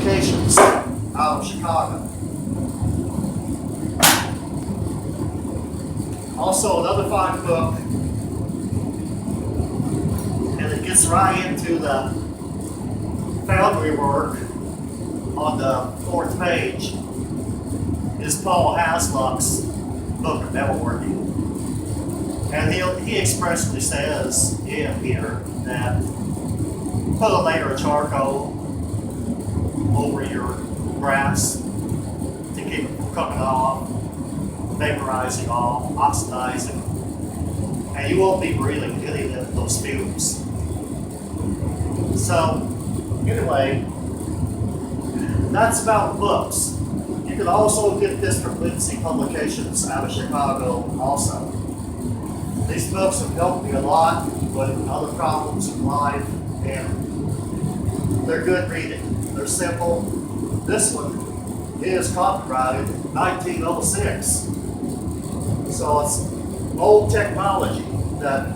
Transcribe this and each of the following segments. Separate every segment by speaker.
Speaker 1: Publications out of Chicago. Also, another fine book, and it gets right into the foundry work on the 4th page, is Paul Hasluck's book of metalworking. And he expressly says in here that put a layer of charcoal over your brass to keep it from coming off, vaporizing off, oxidizing, and you won't be breathing any of those fumes. So, anyway, that's about books. You can also get this from Lindsay Publications out of Chicago also. These books have helped me a lot with other problems in life, and they're good reading. They're simple. This one is copyrighted 1906. So it's old technology that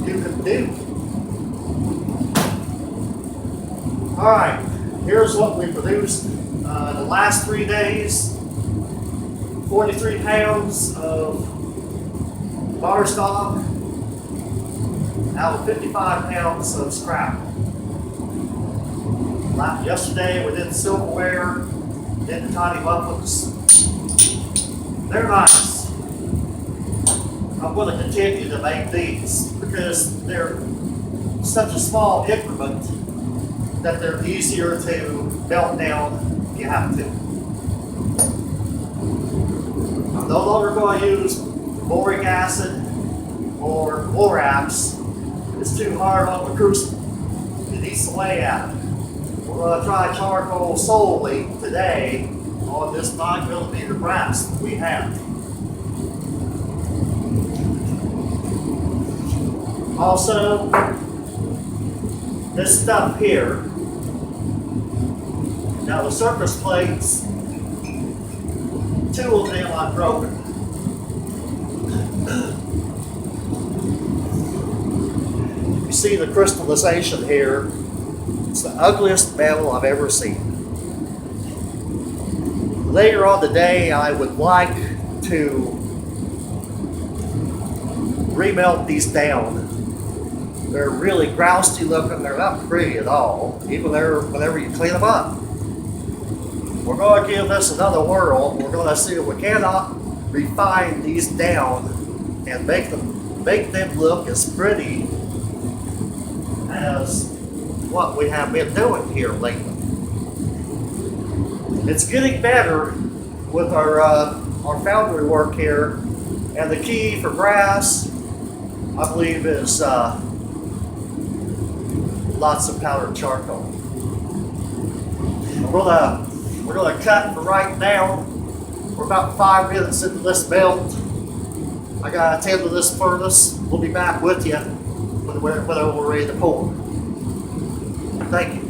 Speaker 1: you can do. All right, here's what we produced the last 3 days. 43 pounds of bar stock out of 55 pounds of scrap. Yesterday we did silverware, did the tiny muffins. They're nice. I'm going to continue to make these because they're such a small increment that they're easier to melt down if you have to. I'm no longer going to use boric acid or borax. It's too hard on the crucible. It eats away at it. We're going to try charcoal solely today on this 9mm brass that we have. Also, this stuff here. Now the surface plates, 2 of them I've broken. You see the crystallization here. It's the ugliest metal I've ever seen. Later on today, I would like to remelt these down. They're really grousty looking. They're not pretty at all, even whenever you clean them up. We're going to give this another whirl. We're going to see if we cannot refine these down and make them look as pretty as what we have been doing here lately. It's getting better with our foundry work here, and the key for brass, I believe, is lots of powdered charcoal. We're gonna cut for right now. We're about 5 minutes into this melt. I gotta attend to this furnace. We'll be back with you when we're ready to pour. Thank you.